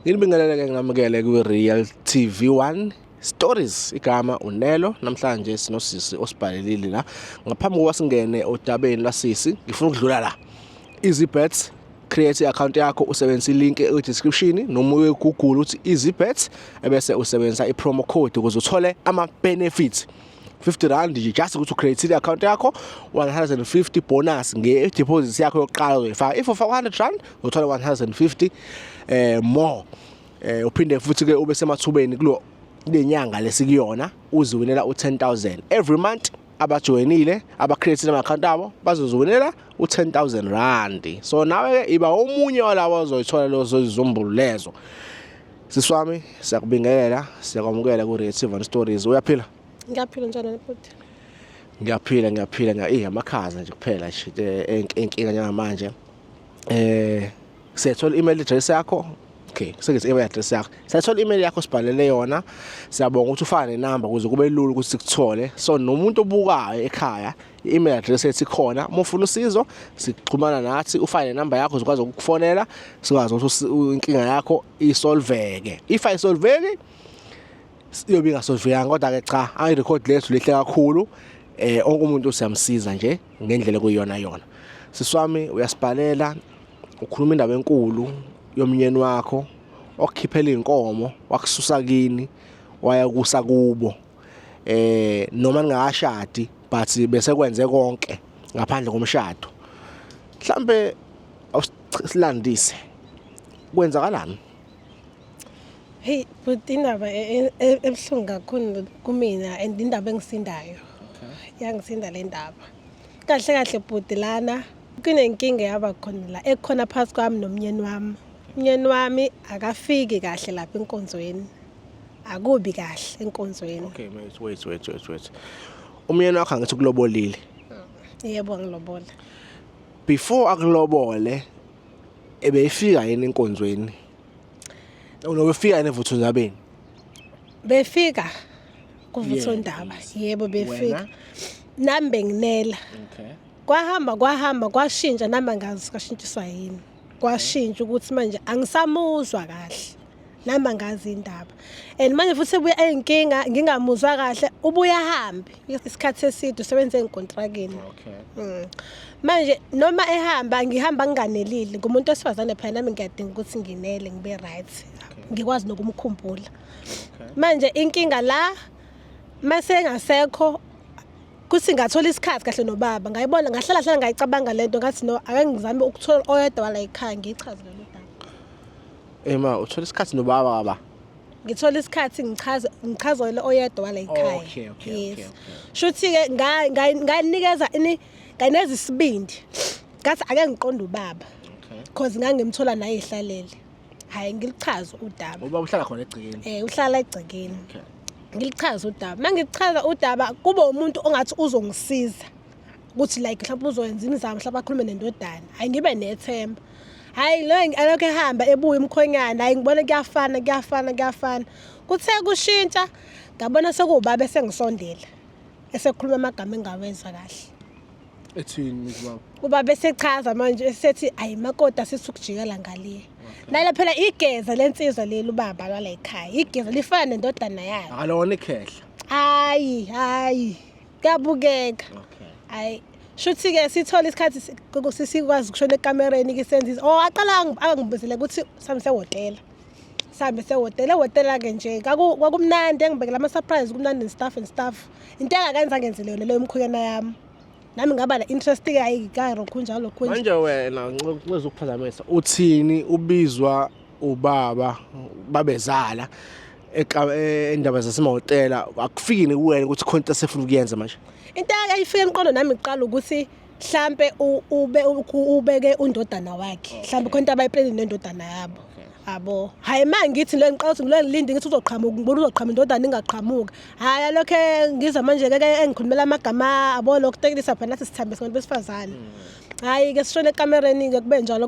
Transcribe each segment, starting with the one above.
Ngibingelele ngamukele ku Real TV1 Stories igama uNelo namhlanje sinosisi osibhalelile la ngaphambi kokuba singene odabeni lasisi ngifuna ukudlula la EasyBet create account yakho usebenzisa ilink e-description noma uyeGoogle uthi EasyBet ebese usebenzisa ipromo code ukuze uthole ama benefits R50 just ukuthi ucreate account yakho 150 bonus nge-deposit yakho yokuqala uzoyifaka if ufaka R100 uthola 150 more uphinde futhi ke ube semathubeni kulo lenyanga lesikuyona uziwinela u10,000 every month abajoinile abacreate ama account abo bazoziwinela u10,000 rand so nawe ke iba omunye walawo ozoyithola lezo zizumbulu lezo siswami siyakubingelela siyakwamukela ku Real TV1 Stories uyaphila Ngiyaphila njalo futhi. Ngiyaphila amakhaza nje kuphela nje inkinga njengamanje. Siyathola email address yakho. Okay, sekuthi email address yakho. Siyathola email yakho sibhalele yona. Siyabonga ukuthi ufane number ukuze kube lula ukuthi sikuthole. So nomuntu obukayo ekhaya, i-email address ethi khona, uma ufuna usizo, sixhumana nathi, ufane number yakho uzokwazi ukukufonela, sikwazi ukuthi inkinga yakho isolveke. If ayisolveki siyobe ingasolveyanga kodwa ke cha ayirecord lethu lihle kakhulu onke umuntu usiyamsiza nje ngendlela kuyiyona yona siswami uyasibhalela ukhuluma indaba enkulu yomnyeni wakho okukhiphela inkomo wakususa kini waya kusa kubo noma ningakashadi but bese kwenze konke ngaphandle komshado mhlambe awusilandise kwenzakalani. Hey, but indaba ebuhlungu kakhulu kumina and indaba engisindayo. Yangisinda le ndaba. Kahle bhuti lana kunenkinga yaba khona la ekhona phakathi kwami nomnyeni wami. Umnyeni wami akafiki kahle lapha enkonzweni. Akubi kahle enkonzweni. Okay, wait. Umnyeni wakho angithi kulobolile. Yebo ngilobola. Before akulobole ebeyifika yini enkonzweni? Unobefika enevutho zabeni befika kuvutho ndaba yebo befika nami benginela kwahamba kwashintsha nami ngazi kashintshiswa yini kwashintsha ukuthi manje angisamuzwa kahle nami ngazi indaba and manje futhi sebuya eyinkinga ngingamuzwa kahle ubuya hambe isikhathi eside usebenze enkontrakeni manje noma ehamba ngihamba nginganelile ngumuntu osifazane phela nami ngiyadinga ukuthi nginele ngibe right ngikwazi nokumkhumbula manje inkinga la mase ngasekho kuthi ngathola isikhathi kahle nobaba ngayibona ngahlala ngayicabanga lento ngathi no ake ngizame ukuthola oyedwa la ekhaya ngichaze lo daba ma uthola isikhathi nobaba baba ngithola isikhathi ngichazele oyedwa la ekhaya okay shuthi ke nganikeza nganeza isibindi ngathi ake ngiqonda ubaba because ngangimthola naye ehlalele hayi ngilichaza udaba ubaba uhlala khona egcikeni uhlala egcikeni ngilichaza udaba mangichaza udaba kuba umuntu ongathi uzongisiza ukuthi like mhlawumbe uzoyenza imizamo mhlawumbe akhulume nendodana hayi ngibe nethemba hayi lo alokho ehamba ebuya umkhonyana hayi ngibona kuyafana kuthe kushintsha ngabona sekubaba esengisondela esekhuluma amagama engawezwa kahle ethini ubaba ubaba besechaza manje esethi ayi makota sisukujikela ngaliye nala phela igeza lensizwa leli ubaba la ekhaya igeza lifana nendodana yakhe akalona ikhehla hayi kuyabukeka hayi shuthi ke sithola isikhathi sikwazi ukushona ekamereni ke senza aqala angibuzele ukuthi samse hotela hotela ke nje kwakumnandi ngibekela ama surprise kumnandi staff into engakenza ngenzele yona leyo mkhuyana yami nami ngaba la interest ke ayikaro kunjalo khonje manje wena ngizokuphazamisa ukuphazamisa uthini ubizwa ubaba babezala endaba zasemahotela akufikini kuwena ukuthi khonto sefuna ukuyenza manje into ayifike emqondo nami iqala ukuthi mhlambe ubeke undodana wakhe mhlambe khonto abayiplan nendodana yabo abo hayi manje ngithi lo ngiqala ukuthi ngilinde ngithi uzoqhamuka ngibona uzoqhamuka indodana ingaqhamuka hayi lokho ngiza manje ke engikhulumela amagama abo lokutekelisa phela nathi sithambe singabantu besifazane hayi ke sishone ekamereni ke kube njalo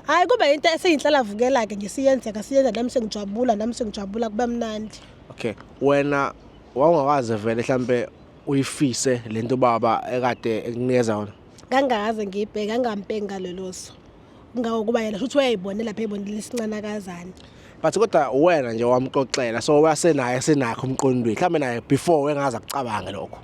hayi kuba into eseyinhlala vukela ke nje siyenza nami sengijabula kube mnandi. Okay wena wawungakaze vele mhlambe uyifise lento baba ekade ekunikeza yona kangaze ngibheka ngampenga loloso Ngokuba yena futhi uyayibonela lapha ebonela isincanakazana. But kodwa wena nje wamxoxela so wasenaye senakho umqondweni mhlambe naye before wengaza kucabange lokho.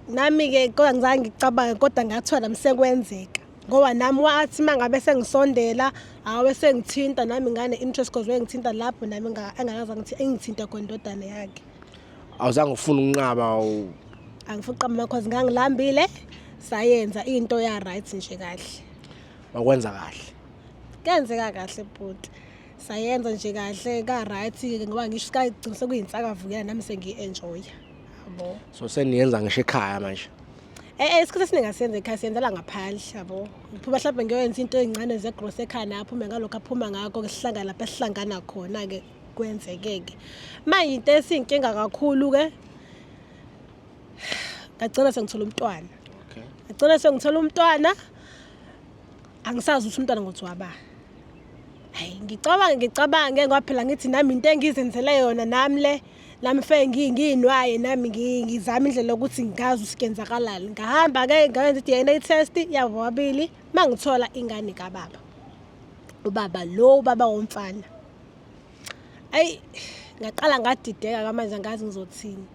Nami ke kodwa ngizange ngicabange kodwa ngathiwa nami sekwenzeka. Ngoba nami wathi mangabe sengisondela awe sengithinta nami ngane interest cause wengithinta lapho nami engakaza ngithi engithinta khona indodana yakhe. Awuzange ufuna ukunqaba Angifuna uqamba cause ngangilambile sayenza into ya right nje kahle. wakwenza kahle. Kenzeka kahle bhuti. Sayenza nje kahle ka right ngoba ngisho sikagcina sekuyinsaka vukela nami sengi-enjoy. Yabo. So seniyenza ngisho ekhaya manje. Isikhathi esiningi asiyenze ekhaya siyenzela ngaphandle yabo. Ngiphuba mhlawumbe ngiyoyenza into ezincane zegrocery ekhaya naphume ngalokho aphuma ngakho ke sihlangana lapha sihlangana khona ke kwenzekeke. Manje into esinkinga kakhulu ke ngagcina sengithola umntwana. Okay. Ngagcina sengithola umntwana. Angisazi ukuthi umntwana ngothwaba. Hayi ngicabange ngoba phela ngithi nami into engizenzele yona nami ngiyinwaye nami ngizama indlela ukuthi ngigazi usikenzakalani. Ngahamba ke ngayenza i-DNA test yabo wabili mangithola ingane kaBaba. Ubaba womfana. Ngaqala ngadideka manje ngazi ngizothini.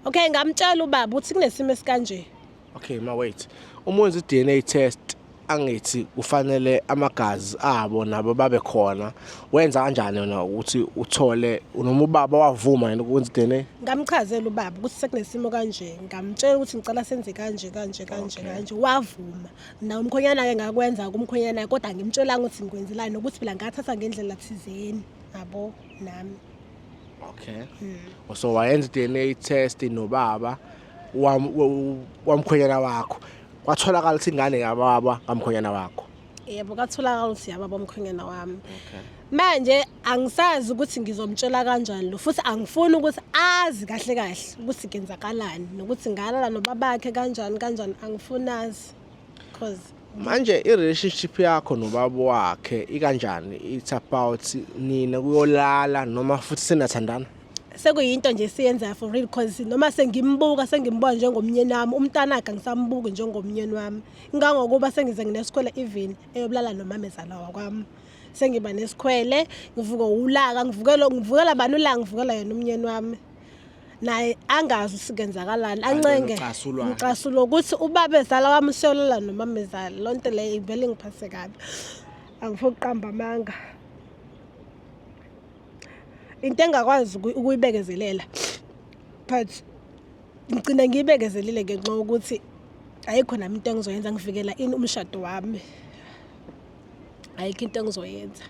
Okay ngamtshela ubaba uthi kunesimo esikanje. Okay wait. Uma wenza i-DNA test angithi kufanele amagazi abo nabo babe khona wenza kanjani yona ukuthi uthole noma ubaba wavuma yena ukwenza i-DNA? Ngamchazela ubaba ukuthi sekunesimo kanje ngamtshela ukuthi ngicela senze kanje wavuma na umkhonyana ke ngakwenza kumkhonyana kodwa ngimtshelanga ukuthi ngikwenzelani nokuthi phela ngathatha ngendlela thizeni yabo nami. Okay. So wayenza i-DNA test nobaba wamkhonyana wakho. Kwatholakala ukuthi ingane yababa kamkhonyana wakho. Yebo kwatholakala ukuthi yababa umkhonyana wami. Okay. Manje angisazi ukuthi ngizomtshela kanjani lo futhi angifuni ukuthi azi kahle ukuthi kenzakalani nokuthi ngalala nobabakhe kanjani angifunazi because manje i-relationship yakho nobaba wakhe ikanjani? It's about nina kuyolala noma futhi senathandana? Sekuyinto nje siyenza for real cause noma sengimbona njengomnyeni wami umntana akhe ngisambuka njengomnyeni wami ngangokuba sengize nginesikhwele even eyoblala nomamezala wakwami sengiba nesikhwele ngivuka ulaka ngivukela bani ulaka ngivukela yena umnyeni wami naye angazi usikenzakalani ancenge ngicasulo ukuthi ubaba ezala wami siyolala nomamezala lonto le ivele ngiphase kabi angifuni uqamba amanga. Into engakwazi ukuyibekezelela but ngicina ngiyibekezelile ngenxa ukuthi ayikho nami into engizoyenza ngivikela umshado wami. Ayikho into engizoyenza.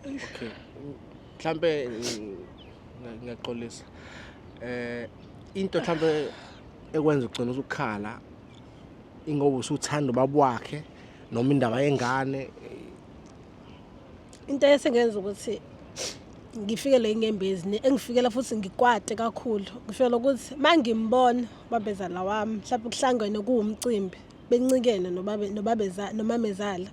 Okay. Mhlambe ngiyaxolisa. Into mhlambe ekwenza ugcina ukukhala ingoba usuthanda ubaba wakhe noma indaba yengane. Into esengenza ukuthi ngifikele inyembezi engifikela futhi ngikwade kakhulu ngifikela ukuthi mangimbona babezala wami mhlawumbe kuhlangene kuwumcimbi bencikene nomamezala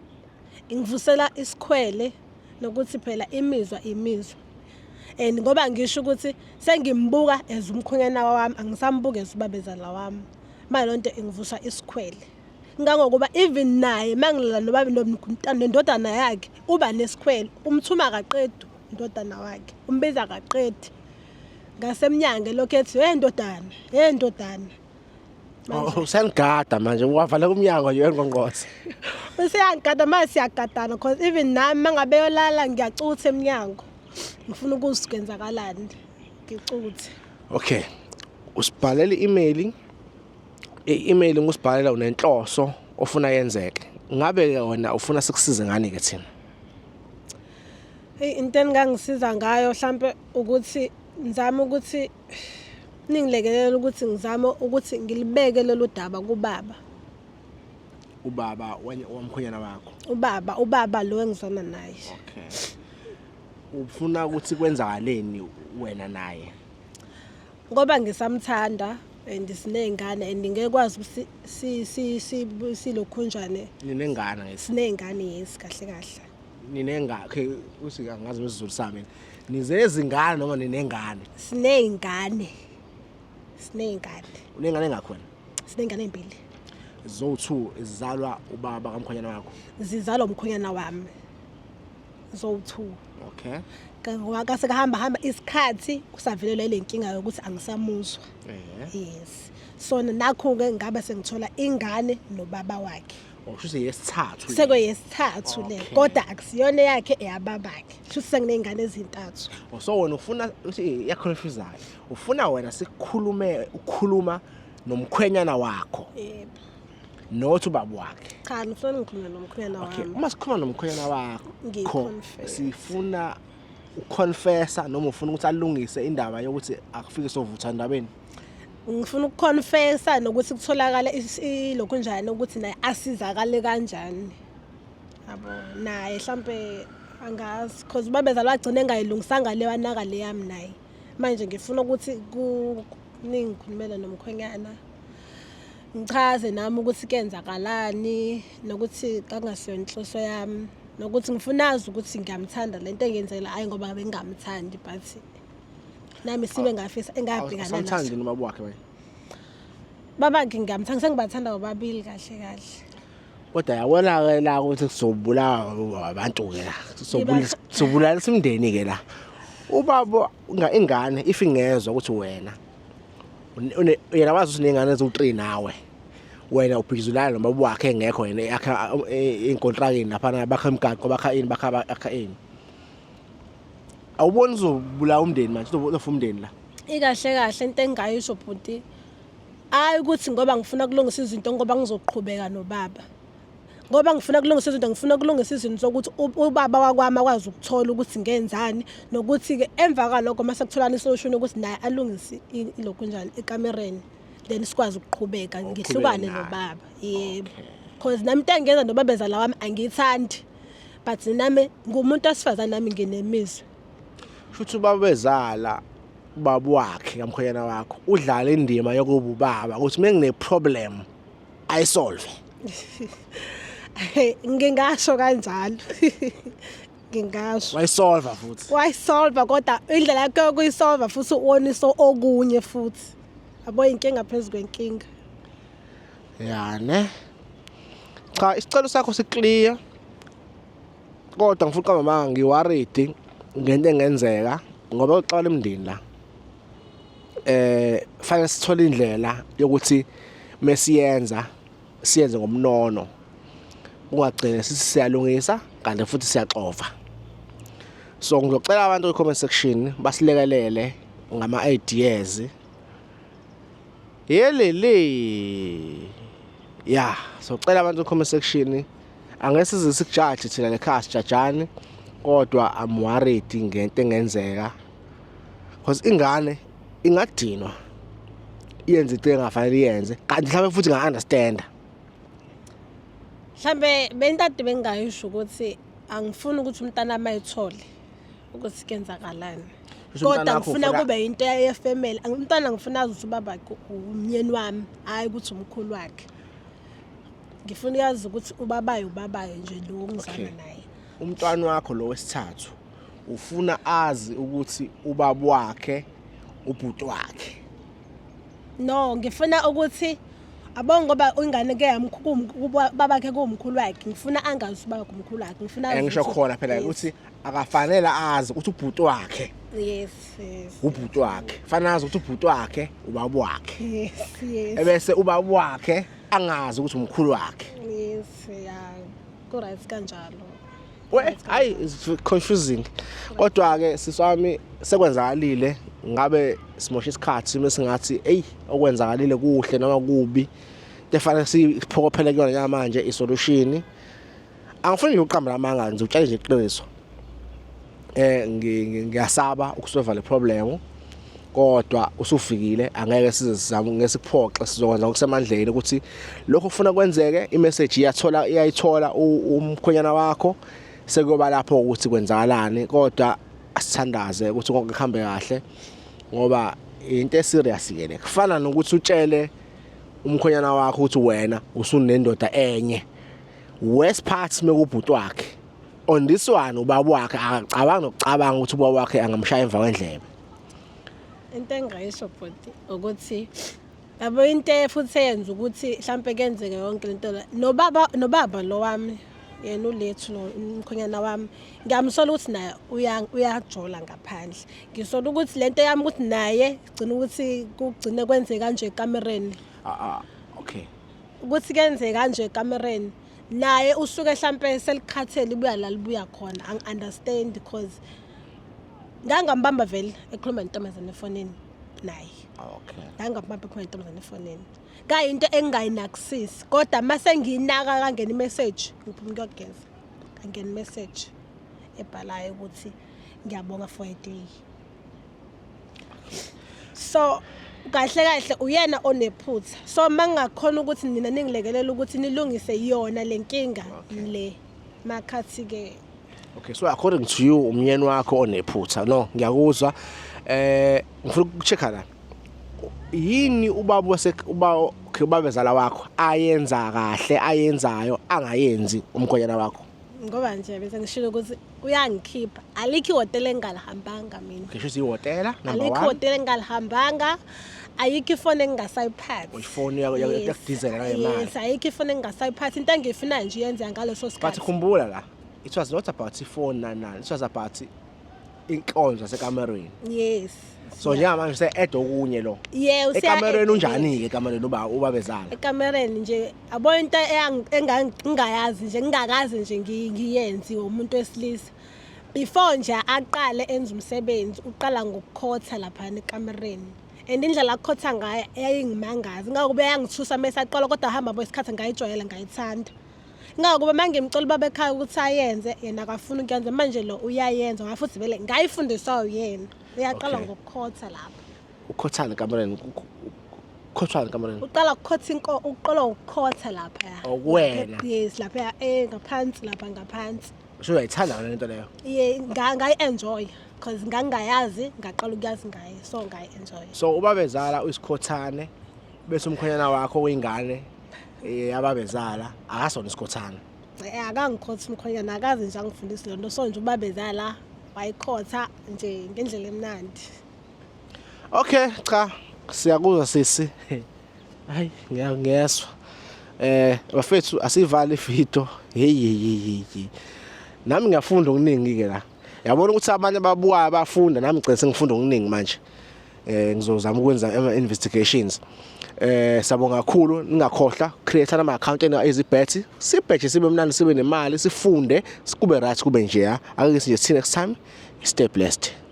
ingivusela isikhwele nokuthi phela imizwa and ngoba ngisho ukuthi sengimbuka ezumkhonyana wami angisambuke ezubabezala wami manje lonto ingivusa isikhwele ngangokuba even naye mangilala nendodana yakhe uba nesikhwele umthuma kaqedwe indodana wakhe umbiza kaqedi ngasemnyango lokho ethi hey ndodana usengada manje wavala umnyango nje ngqongqoze usiyangada manje siyagadana because even nami mangabe yolala ngiyacutha emnyango ngifuna ukusikwenzakalani ngicuthe. Okay usibhalela i-email ngusibhalela unenhloso ofuna yenzeke ngabe wena ufuna sikusize ngani ke thina? Into engangisiza ngayo mhlambe ukuthi ngizama ukuthi ningilekelela ukuthi ngizama ukuthi ngilibeke lolu daba kubaba. Ubaba wamkhonyana wakho? Ubaba lo engizona naye. Okay. Ufuna ukuthi kwenzakaleni wena naye? Ngoba ngisamthanda and sinengane and ngekwazi ukuthi silokhunjane. Ninengane ngesi? Sinengane yes kahle. Ninengane okay uthi angazi wesizulu sami. Nizezingane noma ninengane? Sinengane. Unengane engakhona? sinengane ezimbili. Zo2 izalwa ubaba kamkhonyana wakho. Zizalwa umkhonyana wami. Zo2. Okay. Ngoba sekahamba isikhathi usavelelwe lenkinga yokuthi angisamuzwa. Yes. So nakho ke ngabe sengithola ingane nobaba wakhe. Okusho yesithathu. Sekuyesithathu le. Kodwa akusiyona yakhe eyababakhe. Kusho senginengane ezintathu. So wena ufuna uthi iyaconfusayo. Ufuna wena ukukhuluma nomkhwenyana wakho. Yebo. Nothi ubaba wakhe. Cha, ngifuna ngikhulume nomkhwenyana wami. Okay, uma sikhuluma nomkhwenyana wakho, Ngiconfess. sifuna uconfessa noma ufuna ukuthi alungise indaba yokuthi akufike sovutha endabeni. Ngifuna ukuconfessa nokuthi kutholakala lokho njani ukuthi naye asizakale kanjani. Yabo, naye mhlambe angazi because babezalwa agcine engayilungisanga leyo anaka le yami naye. Manje ngifuna ukuthi ningikhulumela nomkhwenyana. Ngichaze nami ukuthi kenzakalani nokuthi kangasiyo inhloso yami nokuthi ngifunaza ukuthi ngiyamthanda lento engiyenzela hayi ngoba bengamthandi but nami sibe ngafisa engabhekana naso. Samthandi nobaba wakhe wena. Baba ngiyamthanda sengibathanda bobabili kahle. Kodwa yabona ke la ukuthi kuzobulawa abantu ke la. Sobulala simndeni ke la. Ubaba ingane if ingezwe ukuthi wena yena wazi ukuthi nengane ezo3 nawe. Wena uphikizulana nobaba wakhe engekho yena yakha inkontrakeni lapha bakha imigaqo bakha ini bakha ini. Awuboni uzobulawa umndeni manje uzofa umndeni la. Ikahle into engayisho bhuti hayi ukuthi ngoba ngifuna kulungisa izinto ngoba ngizoqhubeka nobaba. Ngoba ngifuna kulungisa izinto ngifuna kulungisa izinto sokuthi ubaba wakwami akwazi ukuthola ukuthi ngenzani nokuthi ke emva kwalokho mase kutholana isolution ukuthi naye alungise lokho njalo ekamereni then sikwazi ukuqhubeka ngihlukane nobaba. Yebo. Because nami into engenza nobaba bezala wami angiyithandi but nami ngumuntu asifazana nami nginemizwa. Futhi ubaba bezala ubaba wakhe kamkhonyana wakho udlala indima yokuba ubaba ukuthi mengine problem ayisolve. Ngingasho kanjalo. Ngingasho. Wayisolve kodwa indlela yakhe yokuyisolve futhi uoniso okunye futhi. Yabo inkinga phezulu kwenkinga. Ya ne. Cha isicelo sakho siclear. Kodwa ngifuna uqamba manga ngiworried ngento engenzeka ngoba uxoxa emndini la. Fanele sithole indlela yokuthi mesiyenze ngomnono. Ungagcina siyalungisa kanti futhi siyaxova. So ngizocela abantu ku-comment section basilekelele ngama ideas. Yeah, so cela abantu ku-comment section angeke sizijudge thina lekhasi jajani kodwa I'm worried ngento engenzeka because ingane ingadinwa iyenze into engafanele iyenze kanti mhlawumbe futhi nga-understand. Mhlambe bentade bengayisho ukuthi angifuni ukuthi umntana mayithole ukuthi kenzakalani. Kodwa ngifuna kube into yefamily. Umntana ngifuna ukuthi ubaba umnyeni wami hayi ukuthi umkhulu wakhe. Ngifuna yazi ukuthi ubabayo nje lo ngizana naye. Umntwana wakho lo wesithathu ufuna azi ukuthi ubaba wakhe ubhuti wakhe. No, ngifuna ukuthi abonga ngoba ingane ke yami babakhe kumkhulu wakhe ngifuna angazi ubaba kumkhulu wakhe ngifuna ngisho khona phela ukuthi akafanele azi ukuthi ubhuti wakhe. Yes. Ubhuti wakhe fanele azi ukuthi ubhuti wakhe ubaba wakhe. Yes. Ebese ubaba wakhe angazi ukuthi umkhulu wakhe. Yes, yeah. Kuright kanjalo. Hayi it's confusing. Kodwa ke siswami sekwenzakalile ngabe simosha isikhathi mesingathi okwenzakalile kuhle noma kubi defanele siphokophele kuyona manje isolution. Angifuni ukuqamba lamanga ngizotshela nje iqiniso. Ngiyasaba ukusolve le problem kodwa usufikile angeke size sizame ngesiphoxe sizokwenza ngokusemandleni ukuthi lokho ufuna kwenzeke imessage iyayithola umkhonyana wakho sekuba lapho ukuthi kwenzakalani kodwa asithandaze ukuthi konke kuhambe kahle ngoba into eserious ke le kufana nokuthi utshele umkhonyana wakho ukuthi wena usunendoda enye west part mekubhuti wakhe on this one ubaba wakhe akacabanga nokucabanga ukuthi ubaba wakhe angamshaya emva kwendlebe. Into engayisho bhuti ukuthi Yabo into futhi eyenza ukuthi mhlambe kenzeke yonke lento la. Nobaba lo wami yena ulethu lo umkhonyana wami ngiyamsola ukuthi naye uyajola ngaphandle. Ngisola ukuthi lento yami ukuthi naye gcina ukuthi kugcine kwenzeka kanje ekamereni. Okay. Ukuthi kenzeka kanje ekamereni. Naye usuke mhlambe selikhathele ibuya la libuya khona. Understand because ngangambamba vele ekhuluma nentombazane efonini naye. Okay. Ngangambamba ekhuluma nentombazane efonini. Kayinto engayinakisisi kodwa mase ngiyinaka kangena imessage ngiphuma ukuyogeza. Kangena imessage ebhalayo ukuthi ngiyabonga for a day. So kahle uyena onephutha. So mangakhona ukuthi nina ningilekelela ukuthi nilungise yona lenkinga le makhathi ke. Okay, so according to you umyeni wakho onephutha no ngiyakuzwa ngifuna ukuchecka la yini ubabezala wakho ayenza kahle ayenzayo angayenzi umkhonyana wakho ngoba nje bese ngishilo ukuthi uyangikhipha alikho ihotela engalihambanga mina ngisho ihotela number 1 alikho ihotela engalihambanga ayikho ifone engasayiphathi ifone yakudizela ngemali yes ayikho ifone engasayiphathi into engifuna nje yenza ngaleso sikhathi but khumbula la it was not about ifone nana it was about inkonzo sekamereni yes so njengamanje se-add okunye lo yeah ekamereni unjani ke ekamereni ubabezala ekamereni nje abo into engayazi nje ngingakazi nje ngiyenzi umuntu wesilisa before nje aqale enza umsebenzi uqala ngokukhotha lapha ekamereni and indlela akhotha ngayo eyayingimangazi ngakube yangithusa mesaqala kodwa hamba boyisikhathi ngayijwayela ngayithanda ngakuba mangimcela baba ekhaya ukuthi ayenze yena akafuna ukuyenza manje lo uyayenza ngafuthi vele ngayifundiswa uyena uyaqala ngokukhotha lapha ukhothana ekamereni ukhothana ekamereni uqala ukukhotha uqala ukukhotha lapha wena yes lapha ngaphansi lapha ngaphansi so uyayithanda lento leyo ngayi enjoy because ngangayazi ngaqala ukuyazi ngaye so ngayi enjoy so ubabezala uyisikhothane bese umkhonyana wakho wengane ababezala akasona isikhothana akangikhotha umkhonyana akazi nje angifundisi lento so nje ubabezala wayikhotha nje ngendlela emnandi okay cha siyakuzwa sisi hayi ngiyezwa bafethu asivale ividiyo hey nami ngiyafunda okuningi ke la yabona ukuthi abanye ababuka bafunda nami ngicela sengifunda okuningi manje ngizozama ukwenza ama investigations sabonga kakhulu ningakhohlwa create ama account ezibhethi sibhethi sibe mnandi sibe nemali sifunde sikube right kube nje ake sinje see next time stay blessed.